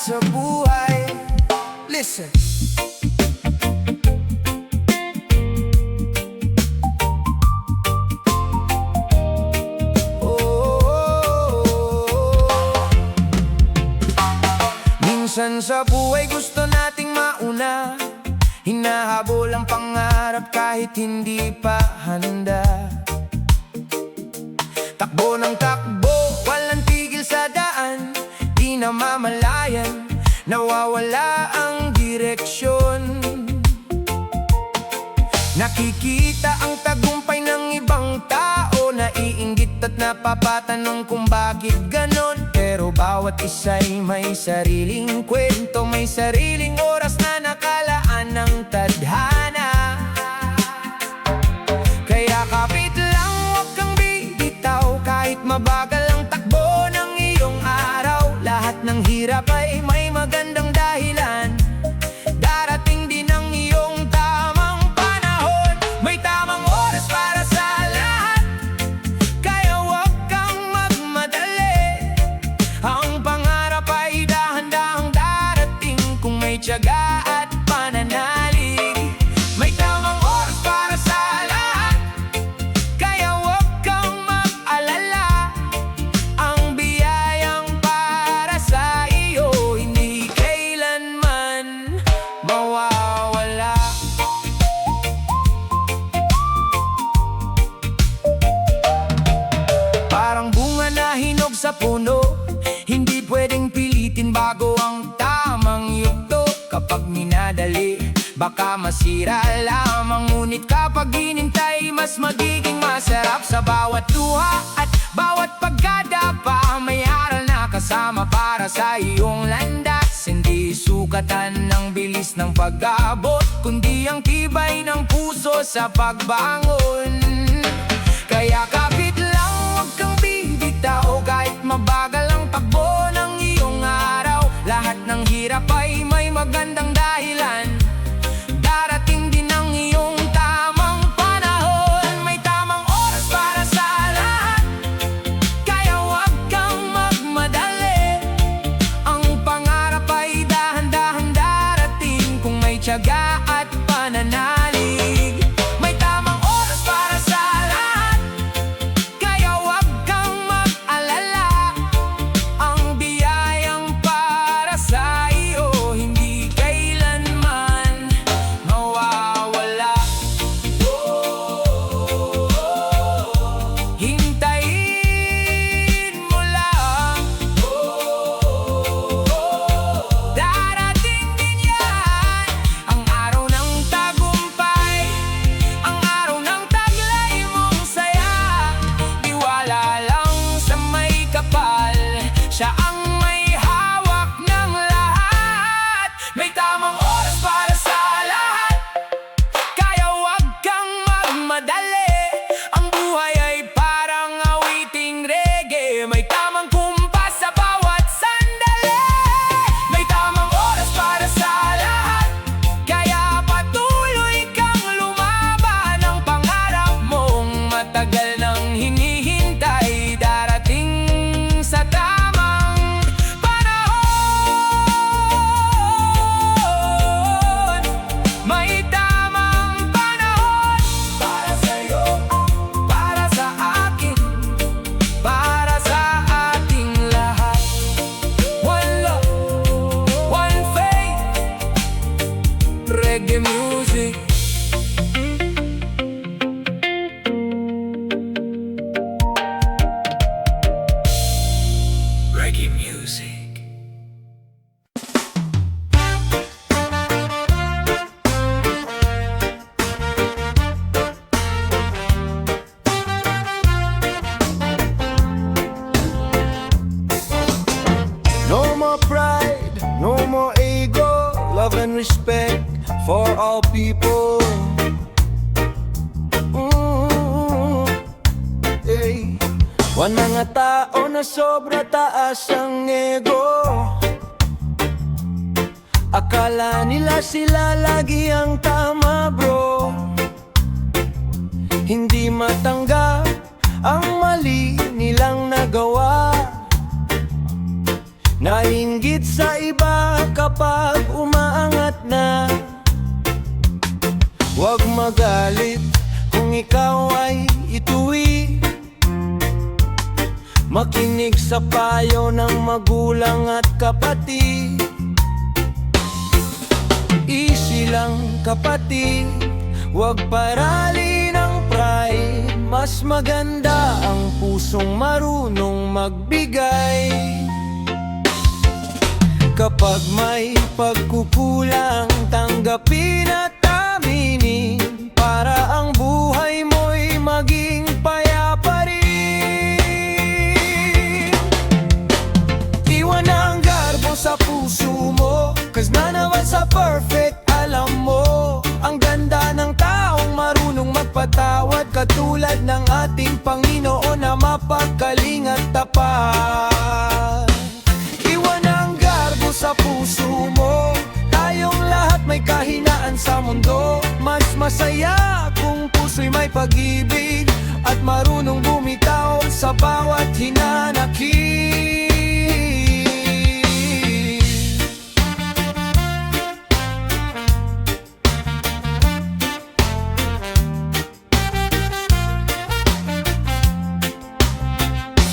sa buhay. Listen. Minsan sa buhay gusto nating mauna, hinahabol ang pangarap kahit hindi pa handa. Takbo ng takbo, walang tigil sa daan, di namamalayan, nawawala ang direksyon. Nakikita ang tagumpay ng ibang tao, naiinggit at napapatanong kung bakit ganon. Pero bawat isa'y may sariling kwento, may sariling oras na nakalaan ng tadhana. Kaya kapit lang, huwag kang bibitaw, kahit mabagal ang takbo ng iyong araw. Lahat ng hirap ay may magandang dahilan, darating din ang iyong tamang panahon. May tamang oras para sa lahat, kaya huwag kang magmadali. Ang pangarap ay dahan-dahang darating kung may tiyaga at pananalig. May tamang oras para sa lahat, kaya huwag kang mag-alala. Ang biyayang para sa iyo hindi kailanman mawawala. Parang bunga na hinog sa puno, hindi pwedeng pilitin bago ang tamang yugto. Kapag minadali, baka masira lamang, ngunit kapag hinintay, mas magiging masarap. Sa bawat luha at bawat pagkadapa, may aral na kasama para sa iyong landas. Hindi sukatan ng bilis ng pag-abot, kundi ang tibay ng puso sa pagbangon. Kaya kapit lang, huwag kang bibitaw, kahit mabagal ang takbo ng iyong araw. Lahat ng hirap ay may magandang dahilan, darating din ang iyong tamang panahon. May tamang oras para sa lahat, kaya huwag kang magmadali. Ang pangarap ay dahan-dahang darating kung may tiyaga at pananalig. May tamang oras para sa lahat, kaya huwag kang mag-alala. Ang biyayang para sa iyo hindi kailanman mawawala. Hintayin mo lang, darating din yan. Ang araw ng tagumpay, ang araw ng taglay mong saya. Tiwala lang sa may kapal, siya ang may hawak ng lahat. May tamang oras para sa lahat, kaya huwag kang magmadali. Ang buhay ay parang awiting reggae, may tamang kumpas sa bawat sandali. May tamang oras para sa lahat, kaya patuloy kang lumaban. Ang pangarap mong matagal nang hinihintay, darating sa tamang panahon. May tamang panahon para sa'yo, para sa akin, para sa ating lahat. One love, one faith, reggae music. Reggae music. No more pride, no more ego, love and respect for all people. Hey. Wan mga tao na sobra taas ang ego, akala nila sila lagi ang tama bro. Hindi matanggap ang mali nilang nagawa. Nainggit sa iba kapag umaangat na. Huwag magalit kung ikaw ay ituwi. Makinig sa payo ng magulang at kapatid. Easy lang kapatid, huwag parali ng pride. Mas maganda ang pusong marunong magbigay. Kapag may pagkukulang, tanggapin at aminin, para ang buhay mo'y maging payapa rin. Iwan ang garbo sa puso mo, 'cause none of us are perfect. Alam mo, ang ganda ng taong marunong magpatawad, katulad ng ating Panginoon na mapagkaling at tapat. Sa puso mo, tayong lahat may kahinaan sa mundo. Mas masaya kung puso'y may pag-ibig at marunong bumitaw sa bawat hinanakit.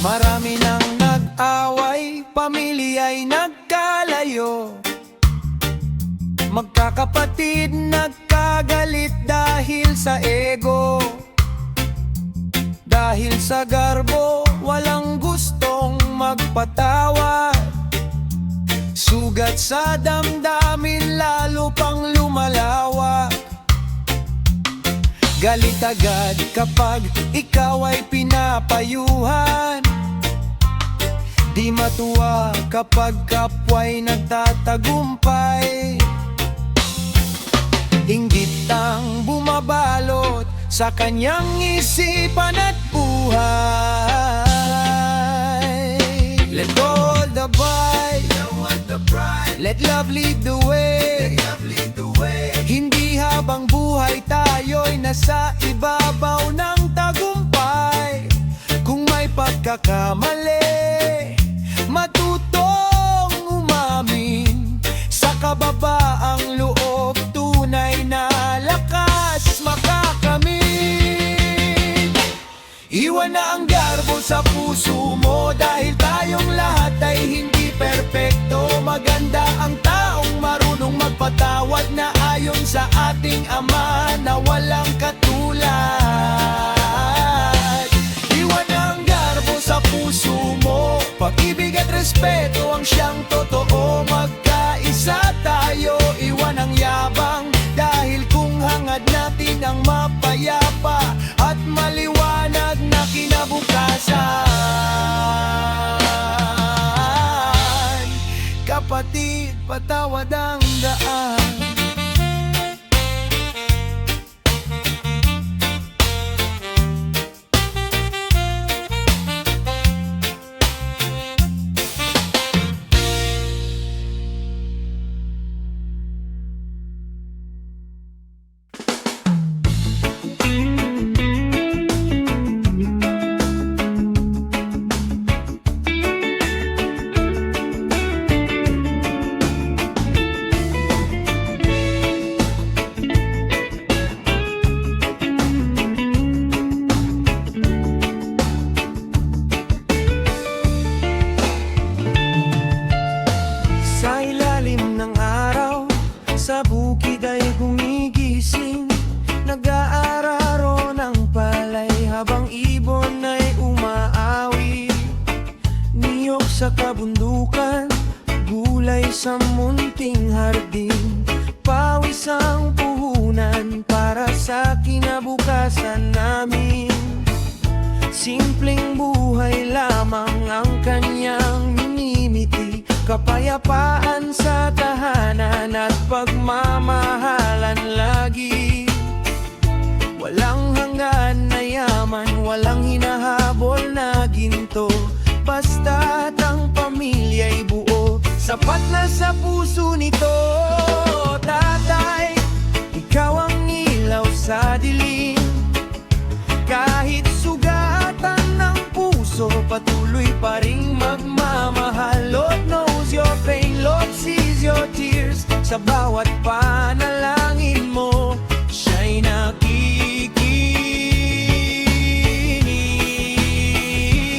Marami nang nag-away, pamilya'y nagkalayo. Magkakapatid nagkagalit dahil sa ego. Dahil sa garbo, walang gustong magpatawad. Sugat sa damdamin, lalo pang lumalawak. Galit agad kapag ikaw ay pinapayuhan. Di matuwa kapag kapwa'y nagtatagumpay. Inggit ang bumabalot sa kanyang isipan at buhay. Let go the pride, let love lead the way. Hindi habang buhay tayo'y nasa ibabaw ng tagumpay. Kung may pagkakamali, matutong umamin. Sa kababaang loob, tunay na lakas makakamit. Iwan na ang garbo sa puso mo, dahil tayong lahat ay hindi perpekto. Maganda ang taong marunong magpatawad, na ayon sa ating Ama na walang katulad. Iwan ang garbo sa puso mo, pag-ibig at respeto ang siyang totoo. Magkaisa tayo, iwan ang yabang, dahil kung hangad natin ang mapayapa at maliwanag na kinabukasan. Kapatid, patawad ang daan. Sa bukid ay gumigising, nag-aararo ng palay, habang ibon ay umaawi. Niyog sa kabundukan, gulay sa munting hardin, pawis ang puhunan para sa kinabukasan namin. Simpleng buhay lamang ang kanyang minimiti, kapayapaan sa tahanan at pagmamahalan lagi. Walang hanggan na yaman, walang hinahabol na ginto, basta't ang pamilya'y buo. Sapat na sa puso nito, tatay, ikaw ang ilaw sa dilim. Kahit sugatan ng puso, patuloy pa ring magmamahal. Lord knows your tears. Sa bawat panalangin mo, siya'y nakikinig.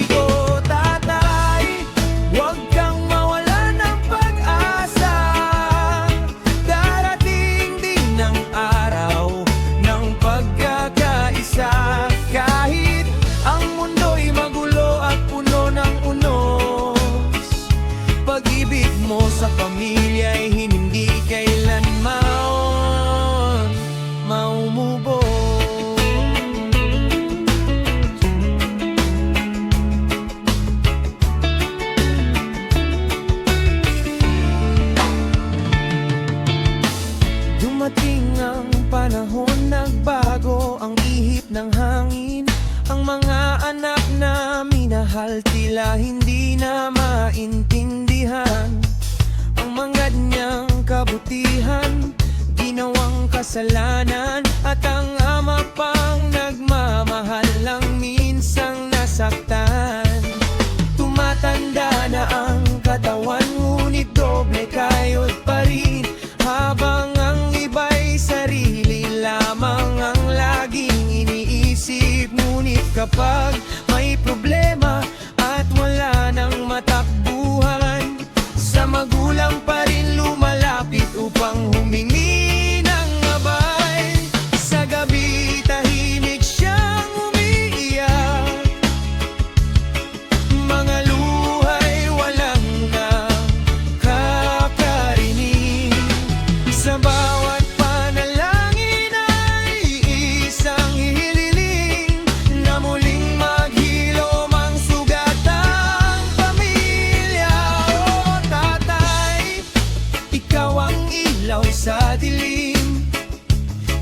O tatay, huwag kang mawala ng pag-asa. Darating din ang araw ng pagkakaisa. Kahit ang mundo'y magulo at puno ng unos, pag-ibig mo sa pamilya'y hindi kailanman maumubo. Dumating ang panahon, nagbago ang ihip ng hangin. Ang mga anak na minahal tila hindi na maintindihan ang mga niyang kabutihan, ginawang kasalanan. At ang ama pang nagmamahal lang minsang nasaktan. Tumatanda na ang katawan, ngunit doble kayod pa rin. Habang ang iba'y sarili lamang ang laging iniisip. Ngunit kapag may problema at wala nang matakbuhan, sa magulang pa rin lumalapit upang humingi ng gabay. Sa gabi tahimik siyang umiiyak, mga luhay walang nakakarinig. Sa bawat panalangin ay isang hililing na muling maghilom ang sugatang pamilya. O tatay, ikaw ang ilaw sa dilim.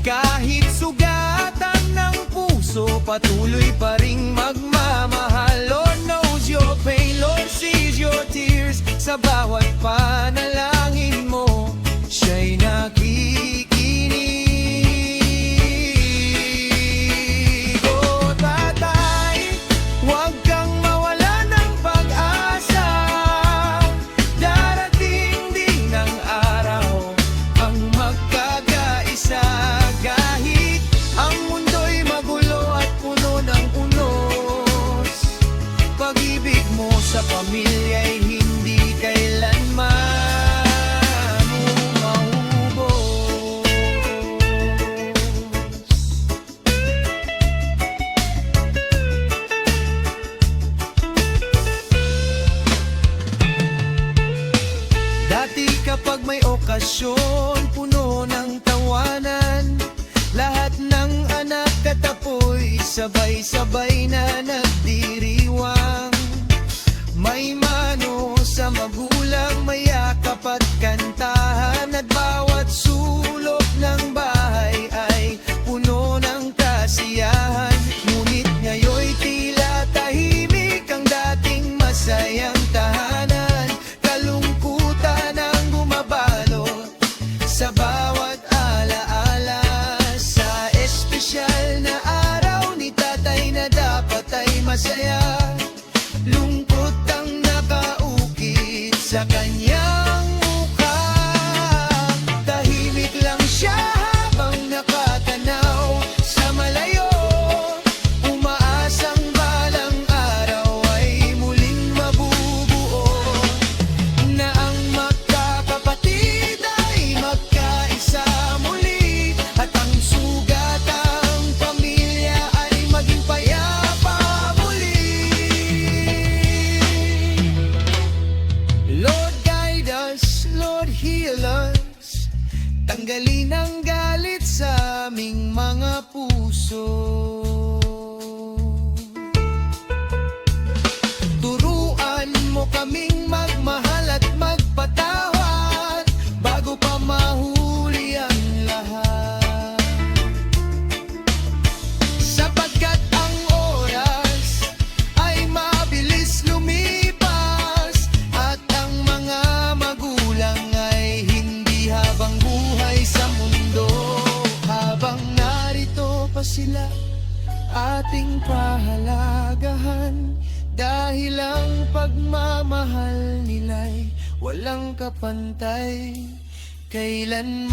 Kahit sugatan ng puso, patuloy pa ring magmamahal. Lord knows your pain, Lord sees your tears. Sa bawat panalangin mo, siya'y nakikinig. O tatay, huwag kang mawala ng pag-asa. Darating din ang araw ang magkakaisa. Kahit ang mundo'y magulo at puno ng unos, pag-ibig mo sa pamilya'y hindi kailanman maubos. Dati kapag may okasyon, puno ng tawanan, lahat ng anak at apoy sabay-sabay na nagdiriwang. May mano sa magulang, may yakap at kantahan, at bawat sulok ng bahay ay puno ng kasiyahan. Ngunit ngayon'y tila tahimik ang dating masayang tahanan. Kalungkutan ang bumabalot sa bawat alaala. Sa espesyal na araw ni tatay na dapat ay masaya, lungkot ang nakaukit sa kanyang mukha. Tahimik lang siya habang nakatanaw sa malayo, umaasang balang araw ay muling mabubuo, na ang magkakapatid ay magkaisa muli, at ang sugatang pamilya ay maging payapa muli. Lord guide us, Lord heal us, tanggalin ang galit sa aming mga puso. Turuan mo kaming magmahal at magpatawad bago pa mahuli ang lahat. Sapagkat ang oras ay mabilis lumipas, at ang mga magulang ay hindi habang buhay sa mundo. Habang narito pa sila, ating pahalagahan, dahil ang pagmamahal nila'y walang kapantay kailanman.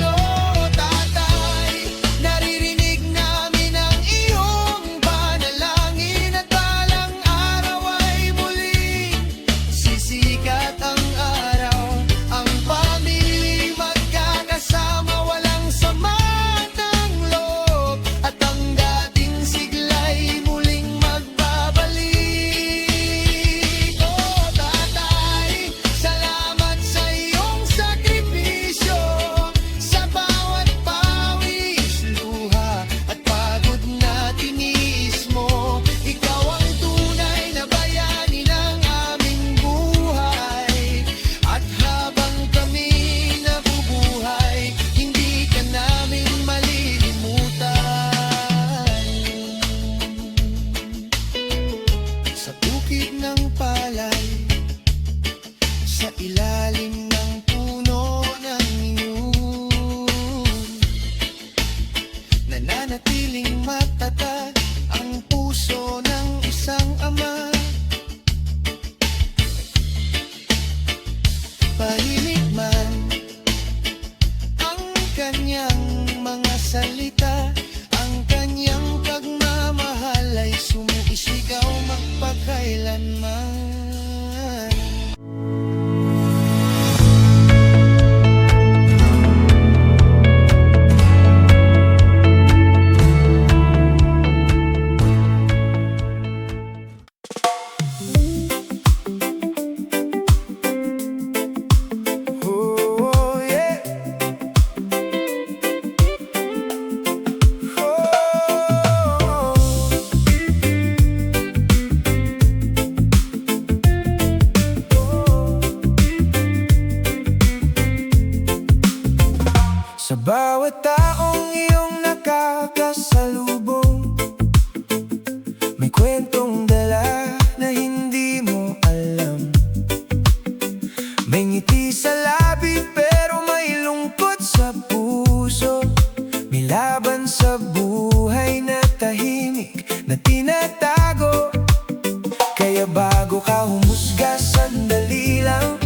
Oh, Tatay, naririnig namin ang iyong panalangin at balang araw ay muling sisikat ang araw. Ang pamilya'y magkakasama, walang sama ng loob, at ang dating sigla'y muling magbabalik. Oh, Tatay, salamat sa iyong sakripisyo, sa bawat pawis, luha at pagod na tiniis mo. Ikaw ang tunay na bayani ng aming buhay, at habang kami nabubuhay, hindi ka namin malilimutan. Sa bukid ng palay, sa ilalim ng puno ng niyog, nananatiling matatag ang puso ng isang ama. Pahimik man ang kanyang mga salita, ang kanyang pagmamahal ay sumisigaw magpakailanman. Oh, yeah. Oh. Sa bawat taong iyong nakakasalubong, may kwentong dala na hindi mo alam. May ngiti sa labi pero may lungkot sa puso. May laban sa buhay na tahimik na tinatago. Kaya bago ka humusga, sandali lang,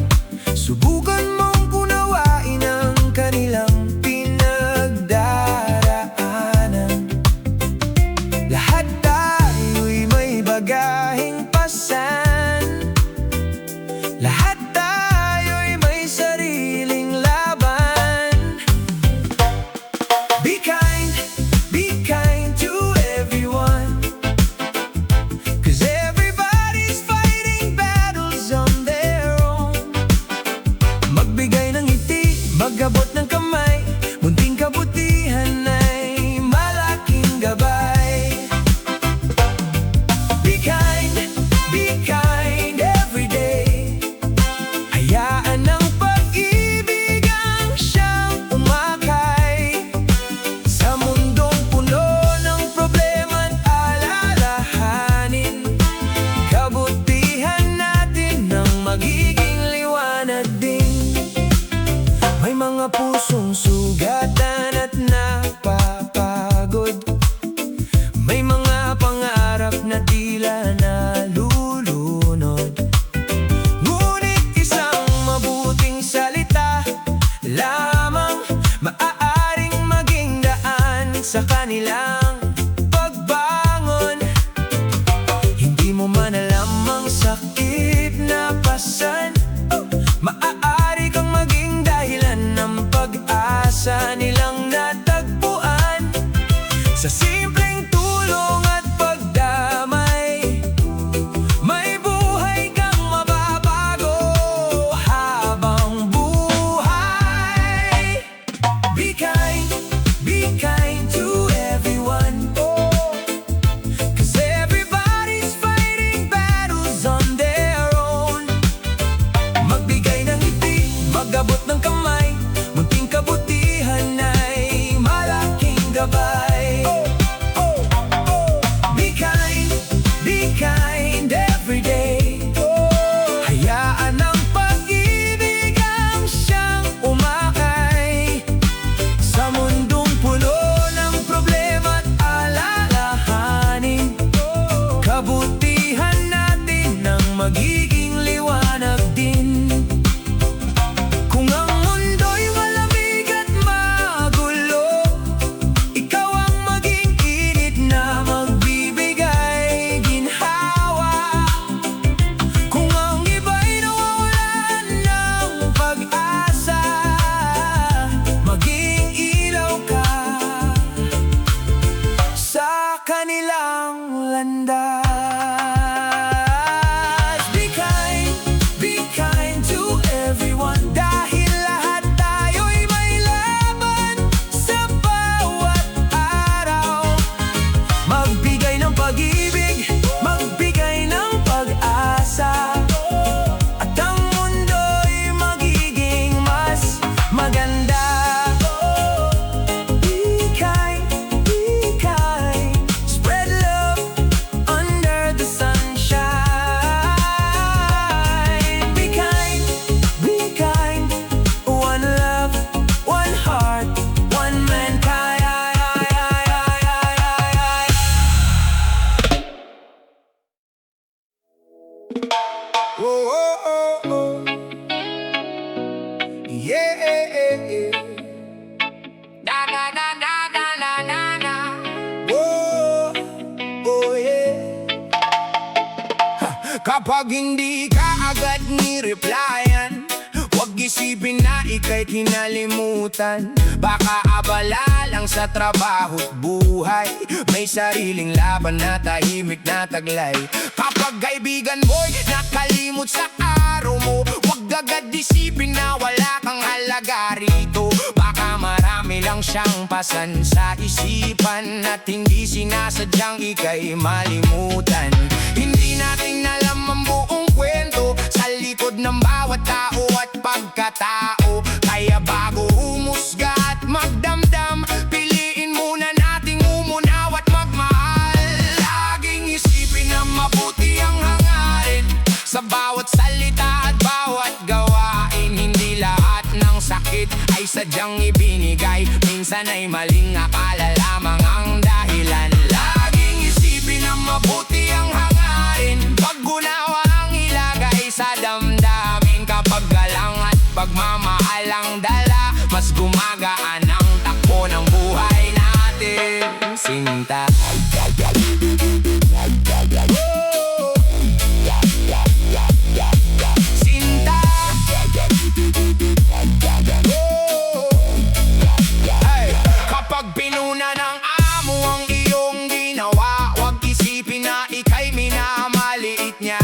subukan mong unawain ang kanilang pinagdaanan. magiging liwanag din. Kung ang mundo'y malamig at magulo, ikaw ang maging init na magbibigay ginhawa. Kung ang iba'y nawawalan ng pag-asa, maging ilaw ka sa kanilang landas. Be kind to everyone, dahil lahat tayo'y may laban sa bawat araw. Magbigay ng pag-ibig, magbigay ng pag-asa, at ang mundo'y magiging mas maganda. Be kind, spread love under the sunshine. Be kind, one love, one heart, one mankind. Oh, oh, oh, oh. Yeah. Na na na na na na na na. Oh, oh yeah. Kapag hindi ka agad ni-replyan, huwag isipin na ika'y kinalimutan. Baka abala lang sa trabaho't buhay, may sariling laban na tahimik na taglay. Kapag kaibigan mo'y nakalimot sa araw mo, huwag agad isipin na wala kang halaga rito. Baka marami lang siyang pasan sa isipan, at hindi sinasadyang ika'y malimutan. Hindi natin alam ang buong kwento sa likod ng bawat tao at pagkatao. Kaya bago humusga at magdamdam, piliin muna nating umunaw at magmahal. Laging isipin na mabuti ang hangarin sa bawat salita at bawat gawain. Hindi lahat ng sakit ay sadyang ibinigay, minsan ay maling akala lamang ang dahilan. Laging isipin na mabuti ang hangarin, pag-unawa ang ilagay sa damdamin. Kapag galang at pagmamahal ang dala, mas gumagaan ang takbo ng buhay natin. Sinta. Sinta. Ay, kapag pinuna ng amo ang iyong ginawa, huwag isipin na ika'y minamaliit niya.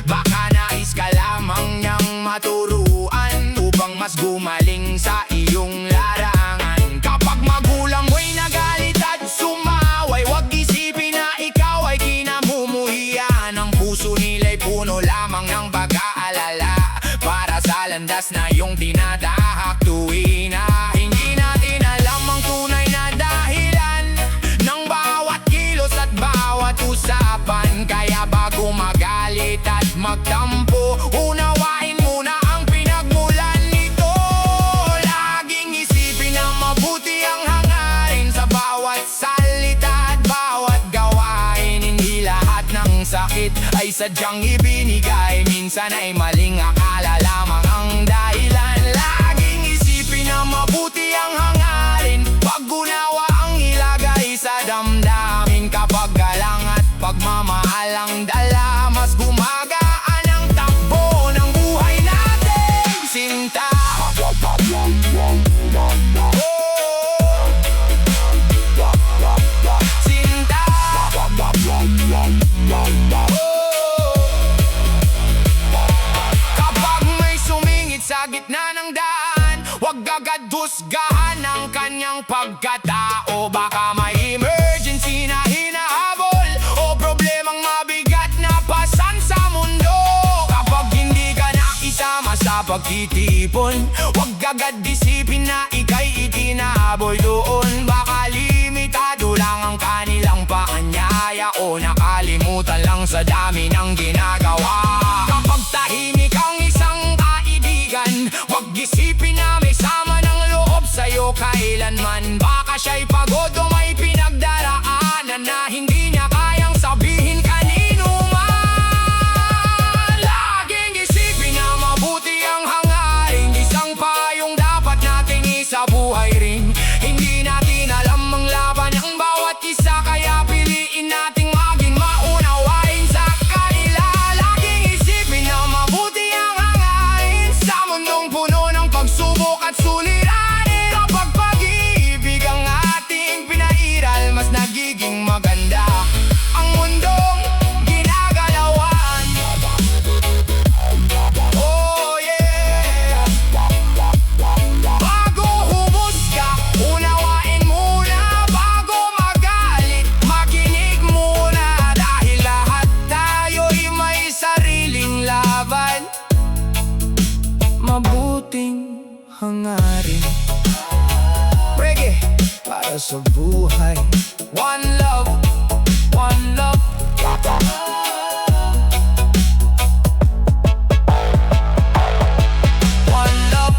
Baka nais ka lamang niyang maturuan upang mas gumaling sa iyong larangan. Kapag magulang mo'y nagalit at sumaway, huwag isipin na ikaw ay kinamumuhian. Ang puso nila'y puno lamang ng pag-aalala para sa landas na iyong tinatahak tuwing na hindi natin alam ang tunay na dahilan ng bawat kilos at bawat usapan. Kaya bago magalit at magtampo, unawain muna ang pinagmulan nito. Laging isipin na mabuti ang hangarin sa bawat salita at bawat gawain. Hindi lahat ng sakit ay sadyang ibinigay, minsan ay maling akala lamang ang dahilan. Laging isipin na mabuti ang hangarin, pag-unawa ang ilagay sa damdamin. Kapag galang at pagmamahal ang dala, mas gumagaan ang takbo ng buhay natin. Sinta. Sinta. Kapag may sumingit sa gitna ng daan, huwag agad husgahan ang kanyang pagkatao. Baka may emergency na hinahabol o problemang mabigat na pasan sa mundo. Kapag hindi ka na isama sa pagtitipon, huwag agad isipin na ika'y itinaboy doon. Baka limitado lang ang kanilang paanyaya o nakalimutan lang sa dami ng ginagawa. Kapag tahimik ang isang kaibigan, huwag isipin na may sama ng loob sa'yo kailanman. Baka siya'y pagod o may pinagdaraanan na hindi niya kayang sabihin kanino man. hangarin. Reggae para sa buhay. One love, one love. One love.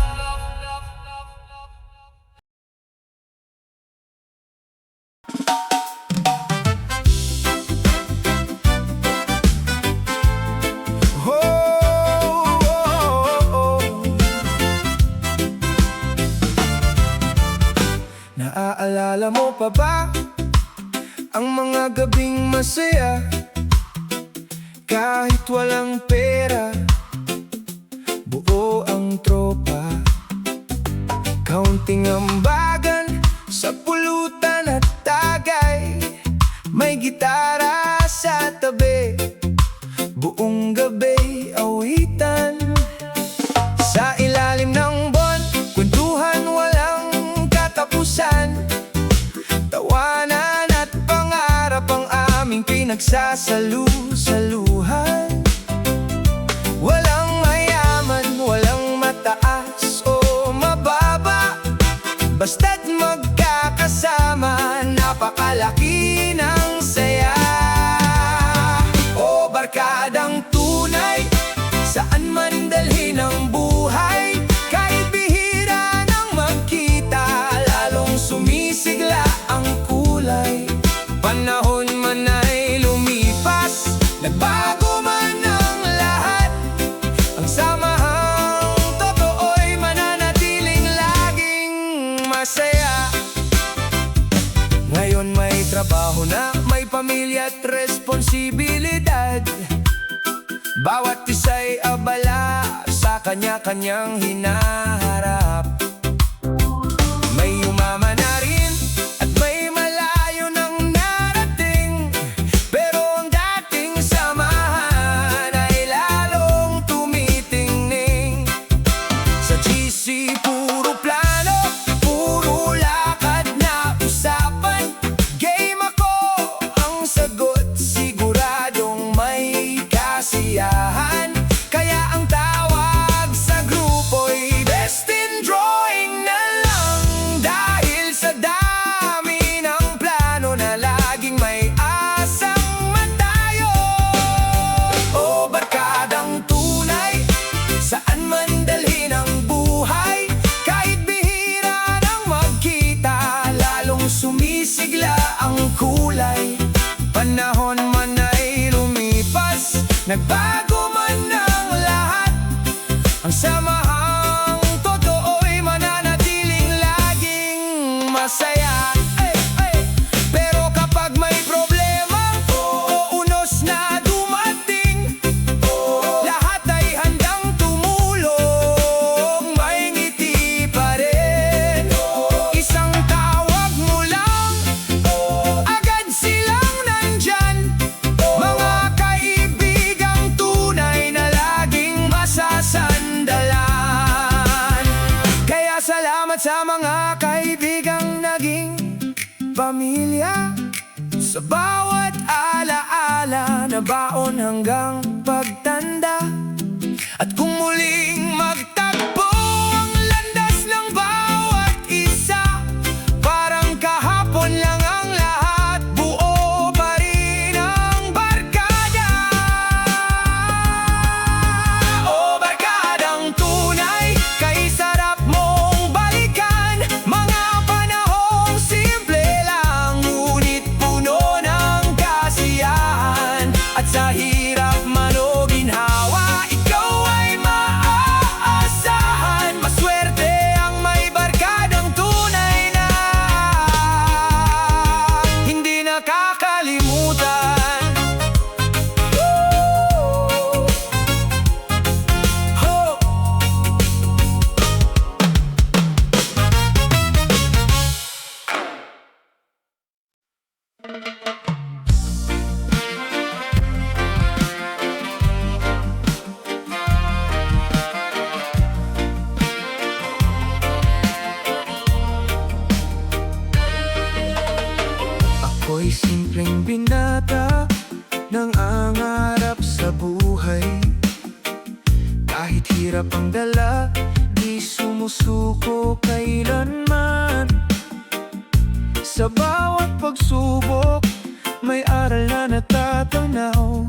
Oh, oh, oh. Naaalala mo pa ba ang mga gabing masaya? Kahit walang pera, buo ang tropa. Kaunting ambagan sa pulutan at tagay, may gitara sa tabi, buong gabi awitan. Sa ilalim ng buwan, kwentuhan walang katapusan. Tawanan at pangarap ang aming pinagsasalu-saluhan. Walang mayaman, walang mataas o mababa, basta't magkakasama, napakalaki ng saya. O barkadang tunay, saan man dalhin ang buhay, kahit bihira nang magkita, lalong sumisigla ang kulay. Panahon man ay lumipas, nagbago man ang lahat, ang samahang totoo'y mananatiling laging masaya. Ngayon may trabaho na, may pamilya at responsibilidad, bawat isa'y abala sa kanya-kanyang hinaharap. May umaman na rin at may malayo nang narating, pero ang dating samahan ay lalong tumitingning. Sa GC puro plano, puro lakad na usapan, game ako ang sagot, siguradong may kasiyahan. Kaya ang tawag sa grupo'y best in drawing na lang, dahil sa dami ng plano na laging may asang matayo. O barkadang tunay, saan man dalhin ang buhay, kahit bihira nang magkita, lalong sumisigla ang kulay. Panahon man ay lumipas, nagbago man ang lahat, ang samahang totoo'y mananatiling laging masaya. Ay, ay. Pero kapag may problema o unos na dumating, lahat ay handang tumulong, may ngiti pa rin. Isang tawag mo lang, agad silang nandyan, mga kaibigang tunay na laging masasandalan. Kaya salamat sa mga kaibigang naging pamilya, sa bawat alaala na baon hanggang pagtanda. At kung muling magtagpo ang landas ng bawat isa, parang kahapon lang ang lahat, buo pa rin ang barkada. O barkadang tunay, kay sarap mong balikan, mga panahong simple lang, ngunit puno ng kasiyahan. At sa hirap man o ginhawa, ikaw ay maaasahan. Maswerte ang may barkadang tunay na hindi nakakalimutan. Woo! Ho! Ako'y simpleng binata nang angarap sa buhay, kahit hirap ang dala, di sumusuko kailanman. Sa bawat pagsubok, may aral na natatanaw.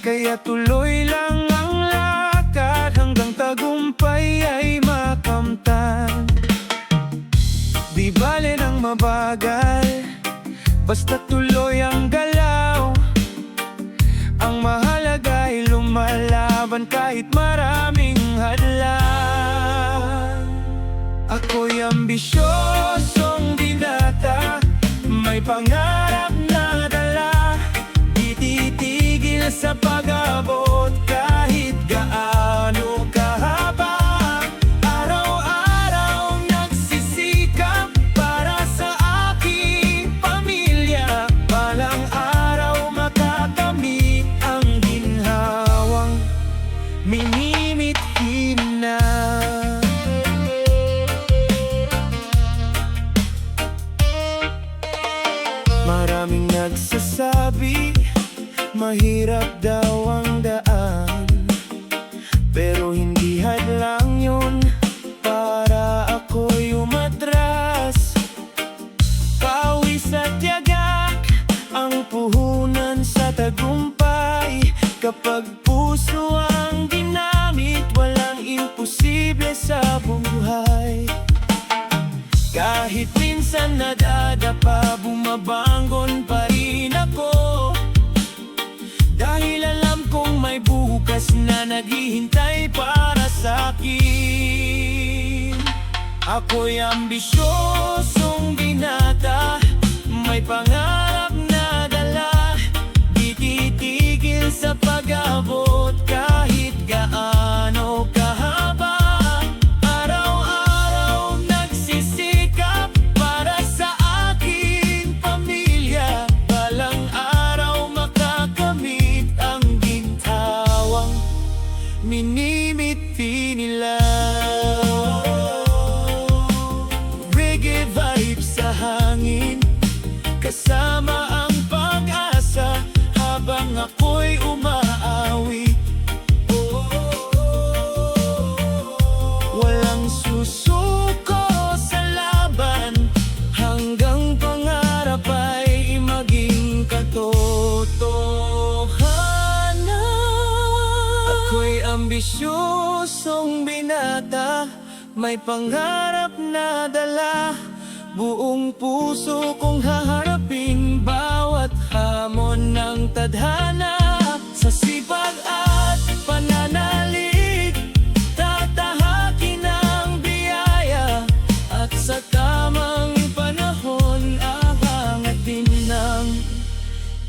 Kaya tuloy lang ang lakad hanggang tagumpay ay makamtan. Di bale nang mabagal, basta tuloy ang galaw. Ang mahalaga ay lumalaban kahit maraming hadlang. Ako'y ambisyosong binata, may pangarap na dala. Di titigil sa pag-abot kahit gaano kahaba. Araw-araw nagsisikap para sa aking pamilya. Balang araw makakamit ang ginhawang minimitin na. Maraming nagsasabi, mahirap daw ang daan. Pero hindi hadlang yun para ako'y umatras. Pawis at tiyaga ang puhunan sa tagumpay. Kapag puso ang ginamit, walang imposible sa buhay. Kahit minsan nadadapa, bumabangon pa rin ako. Dahil alam kong may bukas na naghihintay para sa'kin. Ako'y ambisyosong binata, may pangarap na dala. Di titigil sa pag-abot kahit gaano kahaba. Araw-araw nagsisikap para sa aking pamilya. Balang araw makakamit ang ginhawang minimiti nila. Reggae vibes sa hangin, kasama ang pag-asa habang ako'y umaawit. Walang susuko sa laban hanggang pangarap ay maging katotohanan. Ako'y ambisyosong binata, may pangarap na dala. Buong puso kong haharapin bawat hamon ng tadhana. Sa sipag at pananalig, tatahakin ang biyaya. At sa tamang panahon, aangat din ng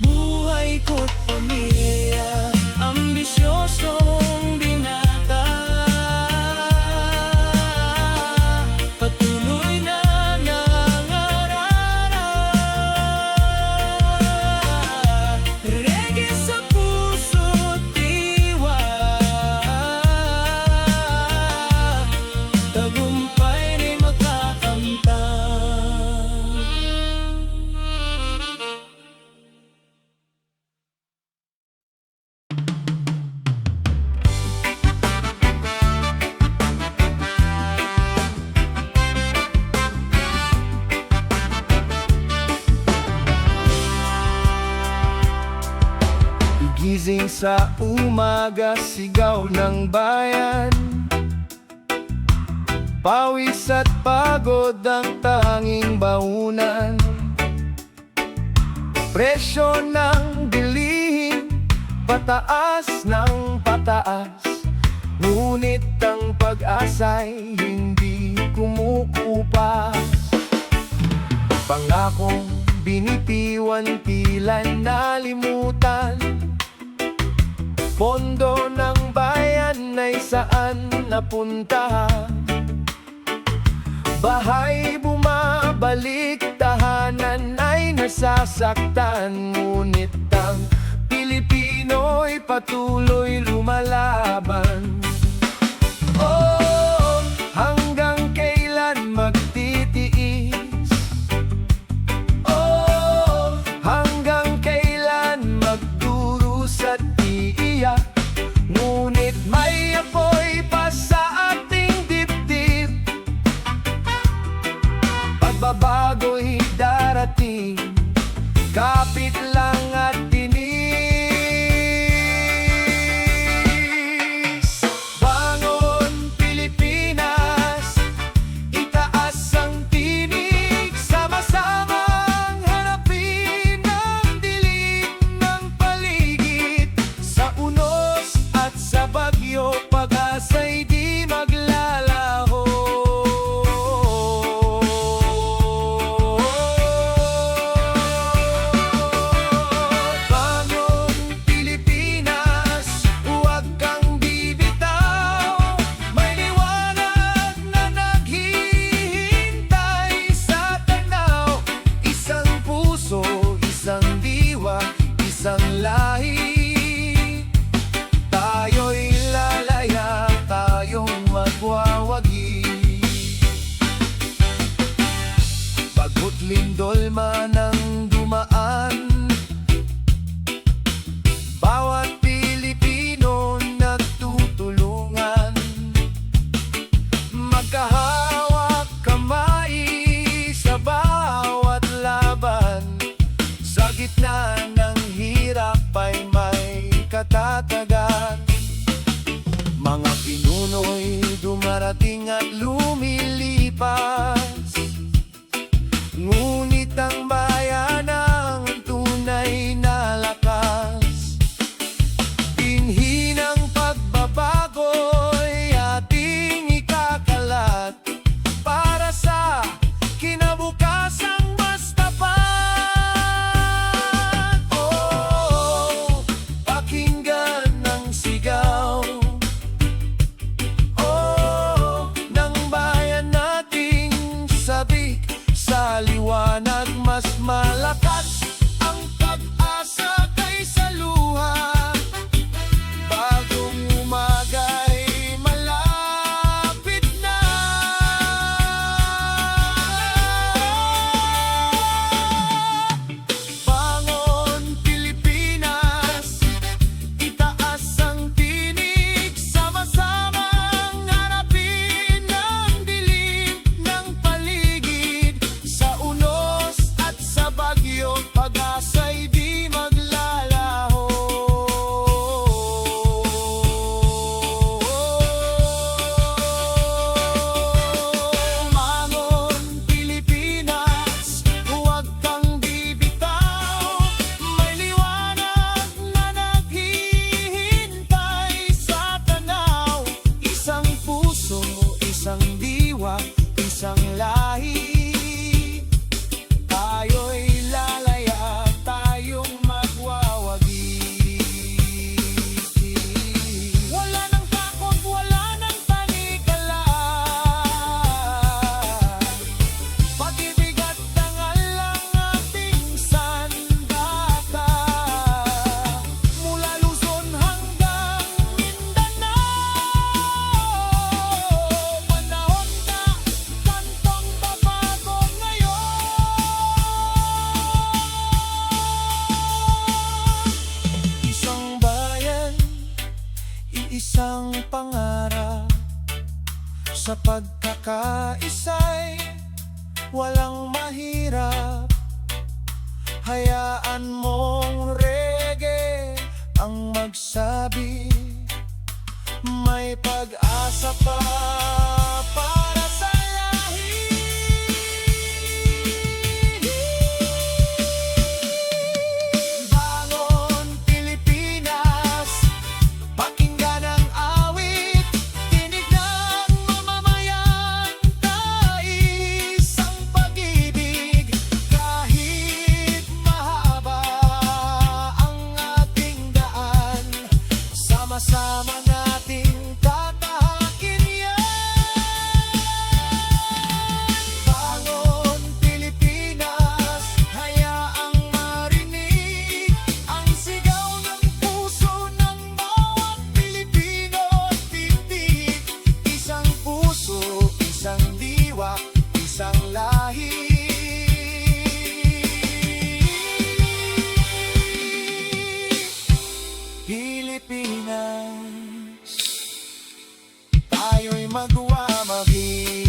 buhay ko't pamilya. Ambisyosong binata, patuloy na nangangarap. Reggae sa puso't diwa, tagumpay rin makakamtan. Gising sa umaga, sigaw ng bayan. Pawis at pagod ang tanging baunan. Presyo ng bilihin, pataas ng pataas. Ngunit ang pag-asa'y hindi kumukupas. Pangakong binitiwan, tila nalimutan. Pondo ng bayan ay saan napunta? Bahay bumabalik, tahanan ay nasasaktan. Ngunit ang Pilipino'y patuloy lumalaban. Oh, hanggang kailan magtitiis? Oh, hanggang kailan magdurus at iiyak? Ngunit may apoy pa sa ating dibdib. pag-asa'y di maglalaho. Bangon Pilipinas, huwag kang bibitaw. May liwanag na naghihintay sa tanaw. Isang puso, isang diwa, isang lahi. Tayo'y lalaya, tayong magwawagi. Bagut lindol man ang dumaan, bawat Pilipino nagtutulungan. Magkahawak kamay sa bawat laban. Sa gitna ng hirap ay may katatagan. Mga pinuno'y dumarating at lumilipas, ngunit ang bayan ang tunay na lakas. Binhi ng pagbabago'y ating ikakalat para sa kinabukasang mas tapat. Oh, pakinggan ang sigaw, oh, ng bayan nating sabik. Sa liwanag mas malakas ang pag-asa kaysa luha. Bagong umaga'y malapit na. Bangon Pilipinas, itaas ang tinig, sama-samang harapin ang dilim ng paligid. Sa unos at sa bagyo, pag-asa'y di maglalaho. Bangon Pilipinas, huwag kang bibitaw. May liwanag na naghihintay sa tanaw. Isang puso, isang diwa, isang lahi. Tayo'y lalaya, tayong magwawagi. Wala nang takot, wala nang panikalan. Pag-ibig at dangal ang ating sandata. Mula Luzon hanggang Mindanao, panahon na kantong babago ngayon. Isang bayan, iisang pangarap. Sa pagkakaisa'y walang mahirap. Hayaan mong reggae ang magsabi, may pag-asa pa para sa lahi. Bangon Pilipinas, pakinggan ang awit, tinig ng mamamayan, kaisang pag-ibig. Kahit mahaba ang ating daan, sama-sama nating tatahakin yan. Bangon Pilipinas, hayaang marinig ang sigaw ng puso ng bawat Pilipino. Titig, isang puso, isang diwa, isang lahi. Pilipinas, tayo'y magwawagi.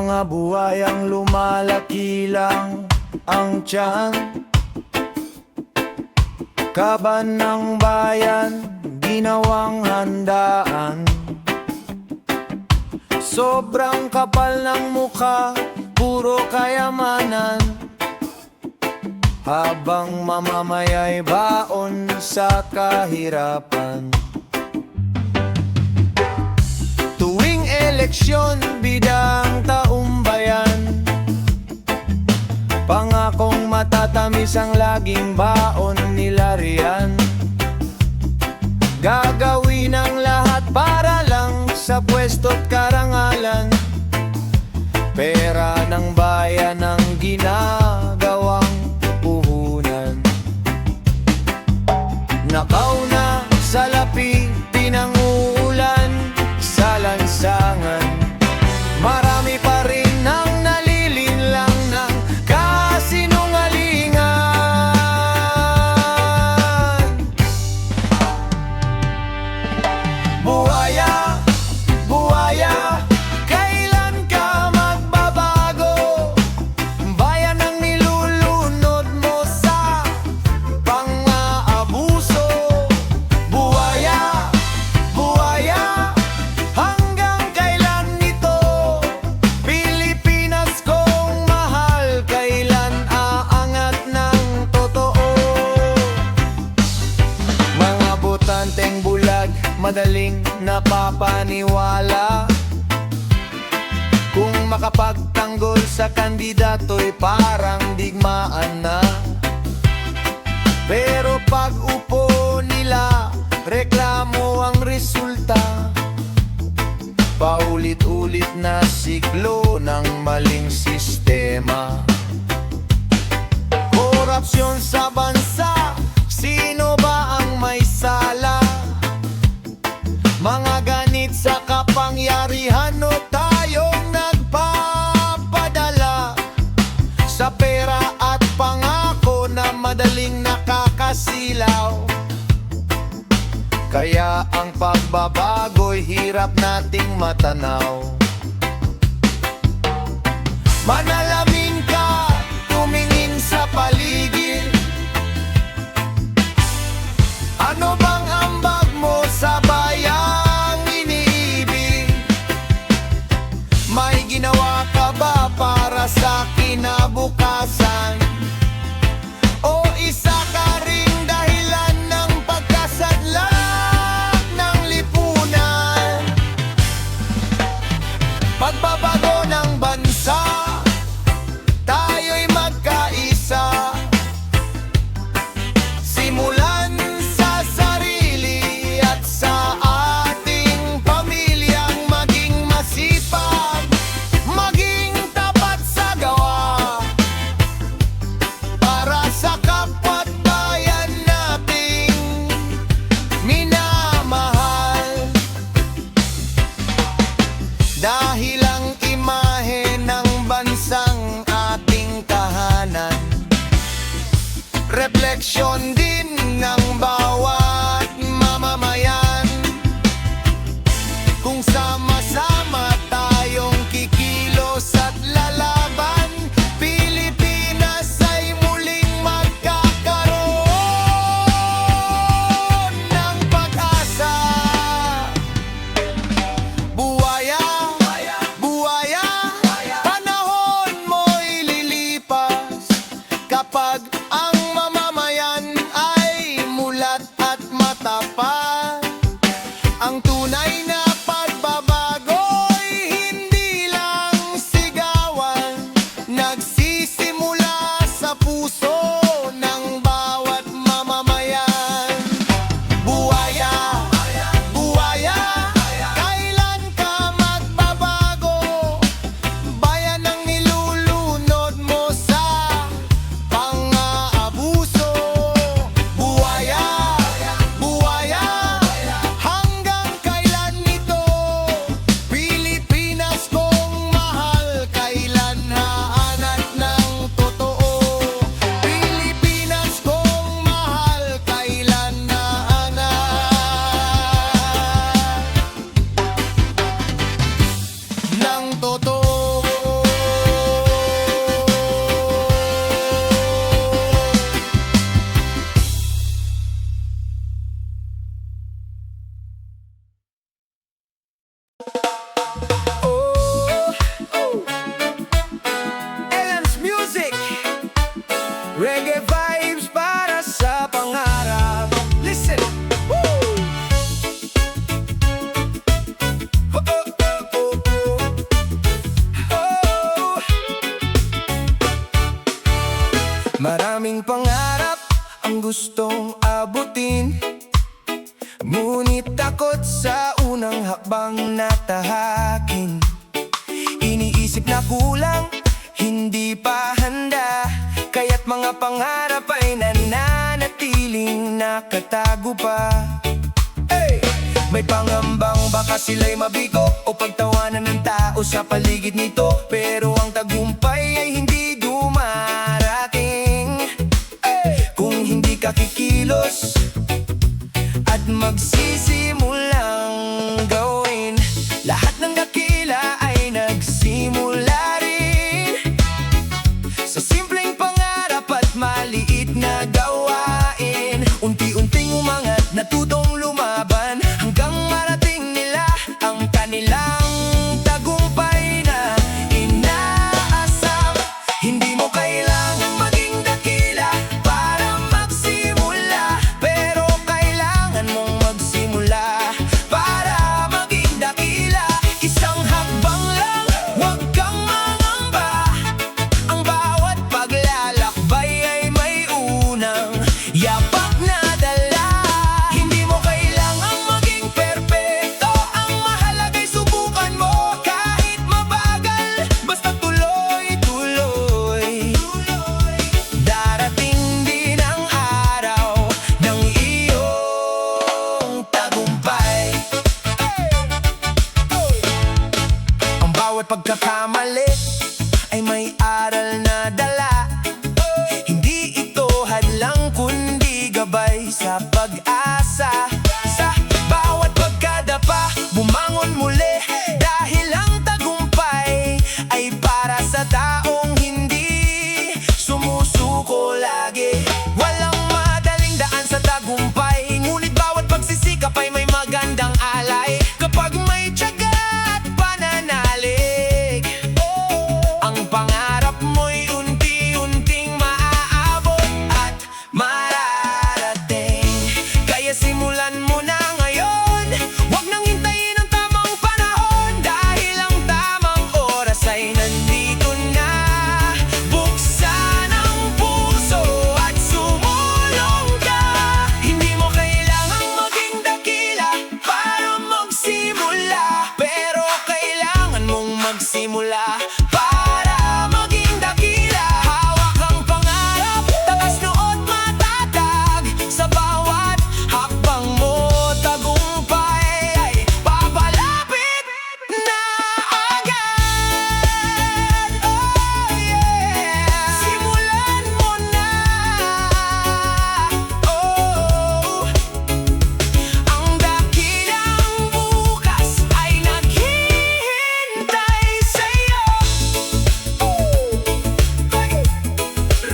Mga buhayang lumalaki lang ang tiyan. Kaban ng bayan, ginawang handaan. Sobrang kapal ng mukha, puro kayamanan. Habang mamamaya'y baon sa kahirapan. Tuwing eleksyon, bidang taumbayan. Pangakong matatamis ang laging baon nila riyan. Gagawin ang lahat para lang sa pwesto't karangalan. Pera ng bayan ang ginagawang puhunan. Nakauna sa lapi, pinanguulan sa lansangan. Marami pa rin ang nalilinlang ng kasinungalingan. Buhaya, buhaya, kailan ka magbabago? Bayan ang nilulunod mo sa pang-aabuso. Buhaya, buhaya, hanggang kailan ito? Pilipinas kong mahal, kailan aangat ng totoo? Mga botanteng bulag, madaling napapaniwala. Kung makapagtanggol sa kandidato'y parang digmaan na. Pero pag upo nila, reklamo ang resulta. Paulit-ulit na siklo ng maling sistema. Korupsyon sa bansa, sino ba ang may sala? Mga ganit sa kapangyarihan o tayong nagpapadala sa pera at pangako na madaling nakakasilaw. Kaya ang pagbabago'y hirap nating matanaw. Manalamin ka, tumingin sa paligid. Ano bang ambag mo sa bayang iniibig? May ginawa ka ba para sa kinabukasan? O isa ka ring dahilan ng pagkasadlak ng lipunan? Pagbabago ng bansa, tayo'y magkaisa. Simulan sa sarili at sa ating pamilyang maging masipag, maging tapat sa gawa, para sa kapwa't bayan nating minamahal. Dahil ang imahe ng bansang ating tahanan, refleksyon din ng bawat mamamayan. Kung sama-sama tayong kikilos at lalaban, Pilipinas ay muling magkakaroon ng pag-asa. Buhaya, buhaya, panahon mo'y lilipas kapag ang mamamayan gustong abutin, ngunit takot sa unang hakbang na tahakin. Iniisip na kulang, hindi pa handa, kaya't mga pangarap ay nananatiling nakatago pa. May pangambang baka sila'y mabigo o pagtawanan ng tao sa paligid nito, pero ang tagumpay ay hindi dumarating kung hindi ka kikilos at magsisimulang gawin. Lahat ng dakila ay nagsimula rin sa simpleng pangarap at maliit na gawain. Unti-unting umangat, natutong lumaban, hanggang marating nila ang kanilang tagumpay na inaasam. Hindi mo kailangang maging dakila para magsimula, pero kailangan mong magsimula para maging dakila. Isang hakbang lang, huwag kang mangamba, ang bawat paglalakbay ay may unang yapak na dala. Hindi mo kailangang maging perpekto, ang mahalaga'y subukan mo kahit mabagal, basta tuloy-tuloy. Darating din ang araw ng iyong tagumpay. Ang bawat pagkakamali ay may aral na dala. Hindi ito hadlang kundi gabay sa pag-asa. Sa bawat pagkadapa, bumangon muli, dahil ang tagumpay ay para sa taong hindi sumusuko lagi. Walang madaling daan sa tagumpay, ngunit bawat pagsisikap ay may magandang alay. Kapag may tiyaga at pananalig, ang pangarap mo'y unti-unting maaabot at mararating. Kaya simulan mo na ngayon, huwag nang hintayin ang tamang panahon, dahil ang tamang oras ay nandito na. Buksan ang puso at sumulong ka. Hindi mo kailangang maging dakila para magsimula, pero kailangan mong magsimula para maging dakila. Hawak ang pangarap, takas noot matatag, sa bawat hakbang mo tagumpay ay papalapit na agad. Oh yeah, simulan mo na. Oh, ang dakilang bukas ay naghihintay sa'yo.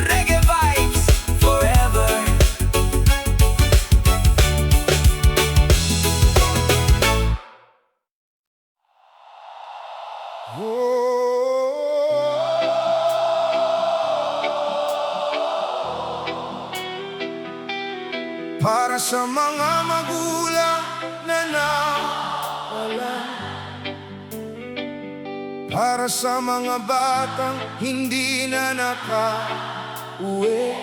Reggae vibes forever. Para sa mga magulang na nawala, para sa mga batang hindi na nakauwi,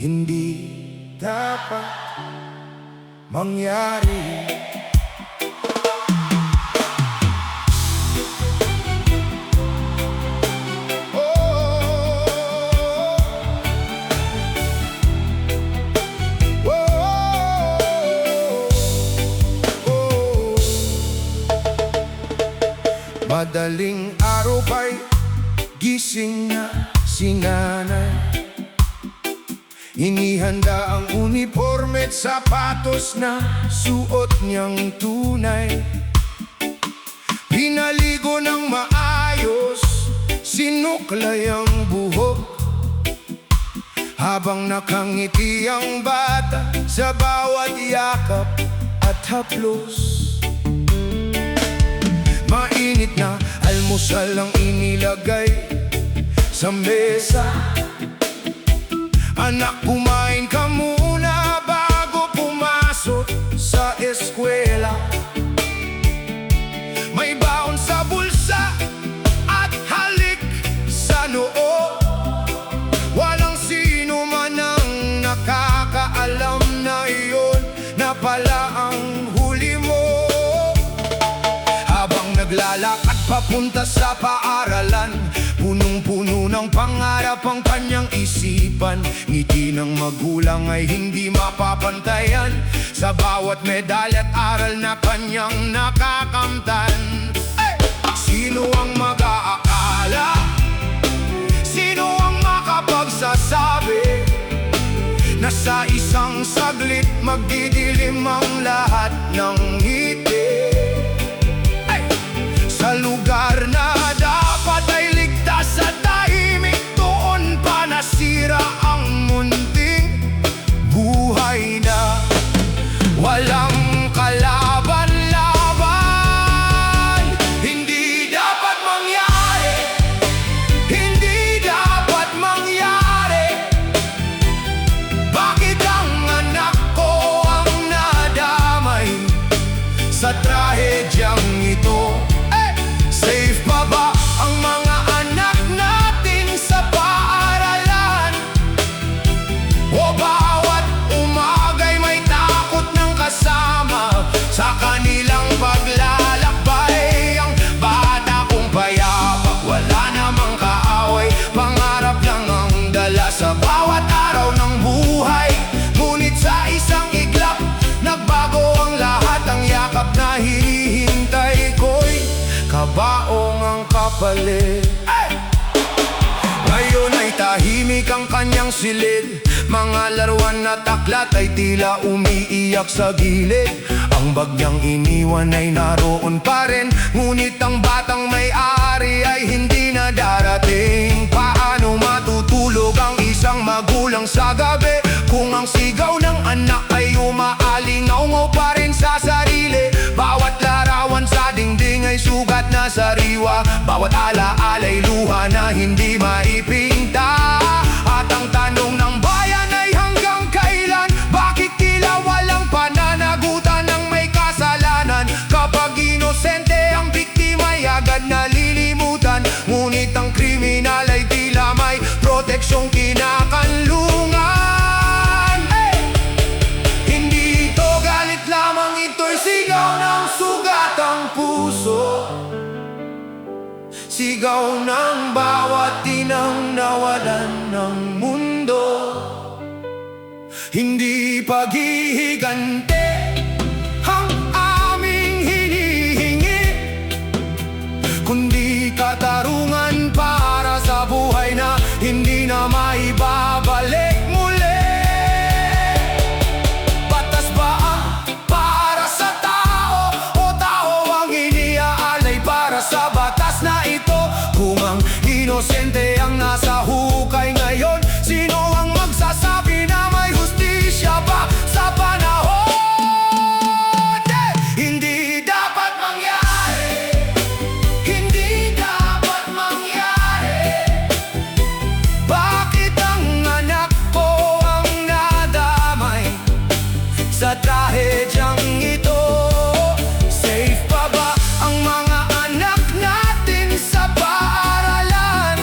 hindi dapat mangyari. Madaling araw pa'y gising na si nanay, inihanda ang uniforme at sapatos na suot niyang tunay. Pinaligo ng maayos, sinuklay ang buhok, habang nakangiti ang bata sa bawat yakap at haplos. Mainit na almusal ang inilagay sa mesa. Anak, kumain ka muna bago pumasok sa eskwela. May baon sa bulsa at halik sa noo. naglalakad papunta sa paaralan. Punong-puno ng pangarap ang kanyang isipan. Ngiti ng magulang ay hindi mapapantayan sa bawat medalya at aral na kanyang nakakamtan. Sino ang mag-aakala? Sino ang makapagsasabi na sa isang saglit magdidilim ang lahat ng ngiti? Sa lugar na dapat ay ligtas at tahimik, doon pa nasira ang munting buhay na walang kalaban-laban. Hindi dapat mangyari, hindi dapat mangyari. Bakit ang anak ko ang nadamay sa trahedyang ito? Safe pa ba ang mga anak natin sa paaralan? O bawat umagay may takot ng kasama sa kanilang paglalakbay? Ang bata kong payapa, wala namang kaaway, pangarap lang ang dala sa bawat araw ng buhay. Ngunit sa isang iglap, nagbago ang lahat. Ang yakap na hinihintay ko'y kabaong ang kapalit. Ngayon ay tahimik ang kanyang silid. Mga laruan na taklat ay tila umiiyak sa gilid. Ang bagyang iniwan ay naroon pa rin, ngunit ang batang may-ari ay hindi na darating. Paano matutulog ang isang magulang sa gabi kung ang sigaw ng anak ay umaalingaw pa rin sa sarili? Bawat larawan sa dingding ay sugat na sariwa, bawat ala-ala'y luha na hindi maipinta. At ang tanong ng bayan ay hanggang kailan? Bakit tila walang pananagutan ng may kasalanan? Kapag inosente ang biktima ay agad nalilimutan, ngunit ang kriminal ay tila may proteksyong kinakanlungan. Hindi ito galit lamang, ito'y sigaw ng sugatang puso. Sigaw ng bawat tinang nawalan ng mundo. Hindi paghihiganti ang aming hinihingi, kundi katarungan para sa buhay na hindi na maibabalik muli. Batas ba ang para sa tao, o tao ang iniaalay para sa batas na ito? Kung ang inosente ang nasa hukay ngayon, sino ang magsasabi na may hustisya ba sa panahon? Hindi dapat mangyari, hindi dapat mangyari. Bakit ang anak ko ang nadamay sa trahedyang ito? Safe pa ba ang mga anak natin sa paaralan?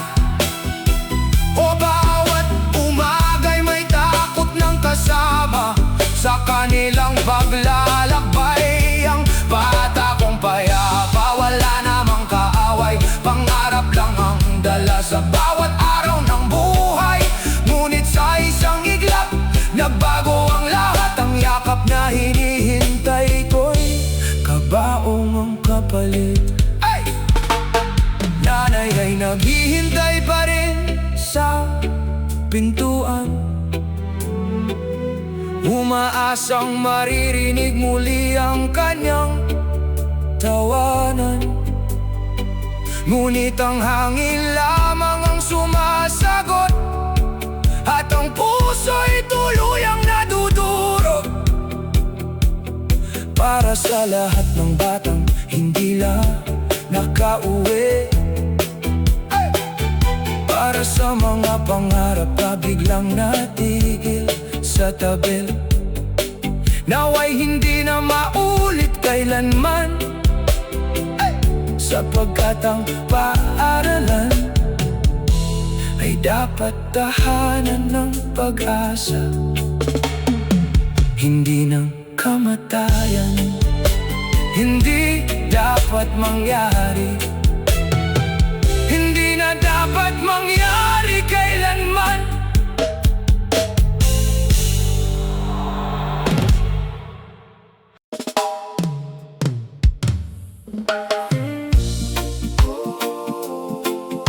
O bawat umagay may takot ng kasama sa kanilang paglalakbay? Ang bata kong payapa, wala namang kaaway, pangarap lang ang dala sa bawat araw ng buhay. Ngunit sa isang iglap, nagbago ang lahat. Ang yakap na hinihintay ko'y kabaong ang kapalit. Nanay ay naghihintay pa rin sa pintuan, umaasang maririnig muli ang kanyang tawanan. Ngunit ang hangin lamang ang sumasagot, at ang puso'y tuluyang nadudurog. Para sa lahat ng batang hindi lang nakauwi, para sa mga pangarap na biglang natigil sa tabil, naway hindi na maulit kailanman, sapagkat ang paaralan ay dapat tahanan ng pag-asa, hindi ng kamatayan. Hindi dapat mangyari. Hindi na dapat mangyari kailanman.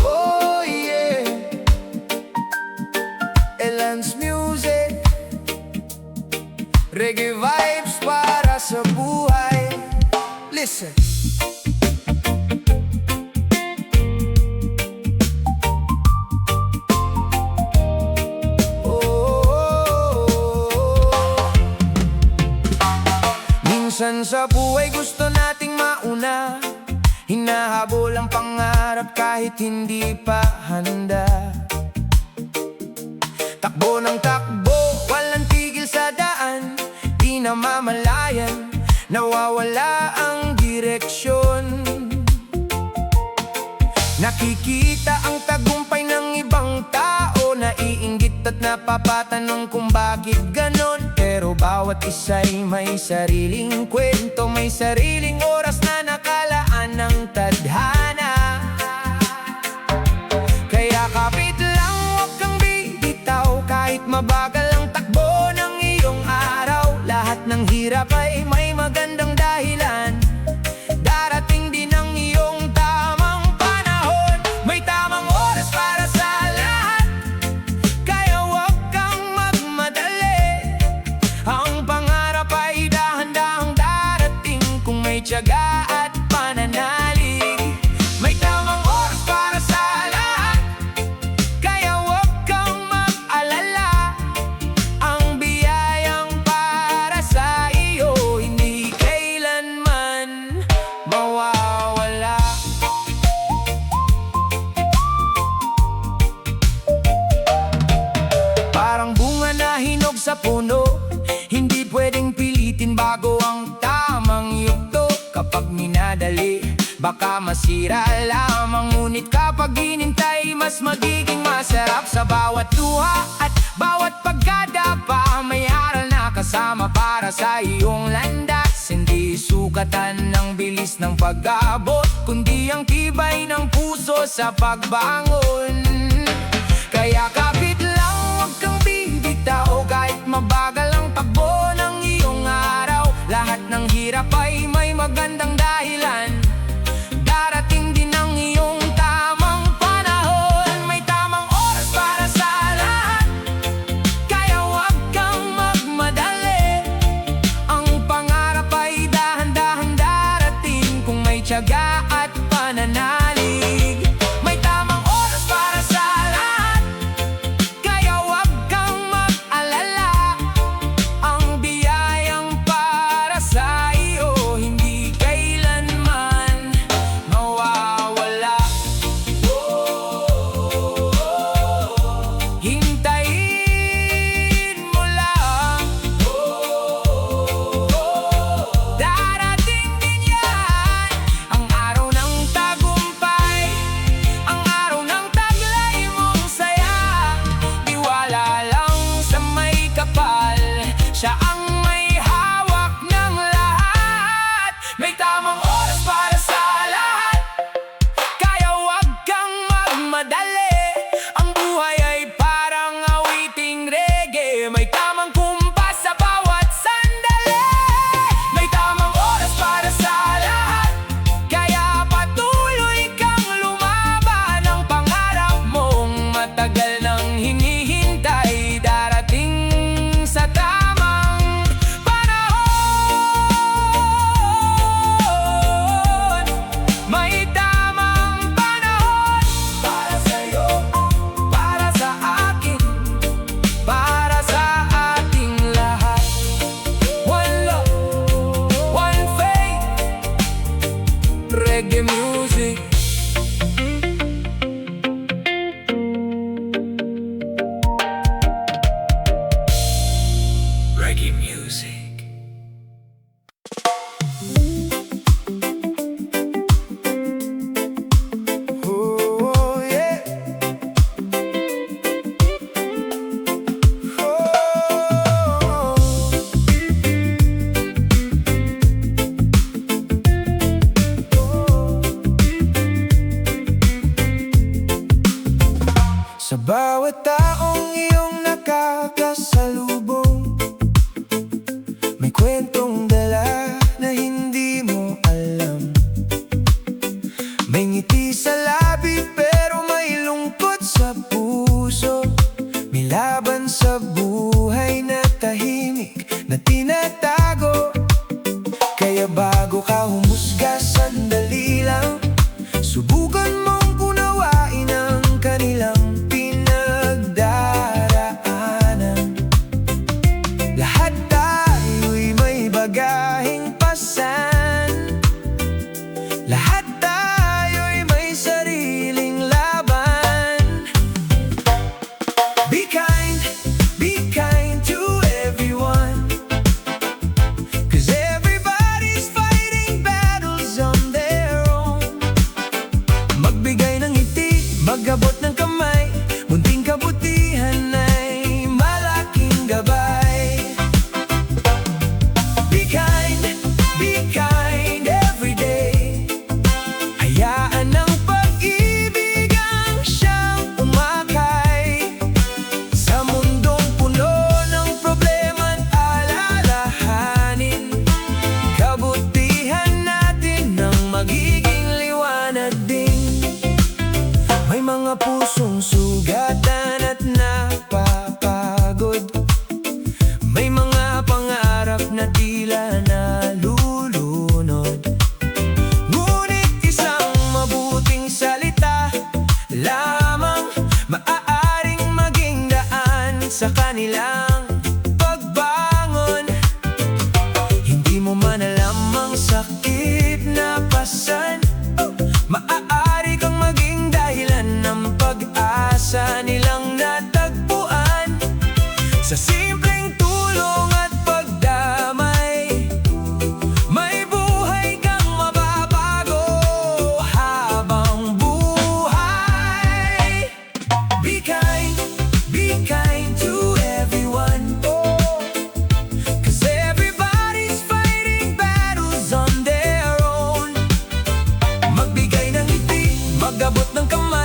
Oh yeah, Elan's music, reggae vibes para sa buhay. Listen. Minsan sa buhay gusto nating mauna, hinahabol ang pangarap kahit hindi pa handa. Takbo ng takbo, walang tigil sa daan, di namamalayan, nawawala ang direksyon. Nakikita ang tagumpay ng ibang tao, naiinggit at napapatanong kung bakit ganon. Pero bawat isa'y may sariling kwento, may sariling oras na nakalaan ng tadhana. Kaya kapit lang, huwag kang bibitaw, kahit mabagal ang takbo ng iyong araw. Lahat ng hirap ay may magandang dahilan, darating din ang iyong tamang panahon. May tamang oras para sa lahat, kaya huwag kang magmadali. Ang pangarap ay dahan-dahang darating kung may tiyaga at pananalig. May tamang oras para sa lahat, kaya huwag kang mag-alala. Ang biyayang para sa iyo hindi kailanman mawawala. Parang bunga na hinog sa puno, hindi pwedeng pilitin bago ang tamang yugto. Kapag minadali, baka masira lamang. Ngunit kapag hinintay, mas magiging masarap. Sa bawat luha at bawat pagkadapa, may aral na kasama para sa iyong landas. Hindi sukatan ng bilis ng pag-abot, kundi ang tibay ng puso sa pagbangon. Kaya kapit lang, huwag kang bibitaw, kahit mabagal ang takbo ng iyong araw. Lahat ng hirap ay may magandang dahilan, darating din ang iyong tamang panahon. May tamang oras para sa lahat, kaya huwag kang magmadali. Ang pangarap ay dahan-dahang darating kung may tiyaga at pananalig. May tamang oras para sa lahat, kaya huwag kang mag-alala. Ang biyayang para sa iyo hindi kailanman bawat taong iyong nakakasalubong, may kwentong dala na hindi mo alam. May ngiti sa labi pero may lungkot sa puso. May laban sa buhay na tahimik na tinatago. Kaya bago ka humusga, sandali lang, subukan mong unawain ang kanilang pinagdaraanan. Lahat tayo'y may bagaheng pasan. Lahat tayo'y may sariling laban. Be kind to everyone, 'cause everybody's fighting battles on their own. Magbigay ng ngiti, mag-abot ng kamay, munting kabutihan ay malaking gabay. Be kind every day. Hayaan ang pag-ibig ang siyang umakay sa mundong puno ng problema at alalahanin. Kabutihan natin ang magiging liwanag din. May mga pusong sugatan at napapagod. May mga pangarap na tila nalulunod. Ngunit isang mabuting salita lamang maaaring maging daan sa kanilang pagbangon. Hindi mo man alam ang sakit na pasan, maaari kang maging dahilan ng pag-asa nilang natagpuan. Sa simpleng tulong at pagdamay, may buhay kang mababago habang buhay. Be kind to everyone, 'cause everybody's fighting battles on their own. Magbigay ng ngiti, mag-abot ng kamay,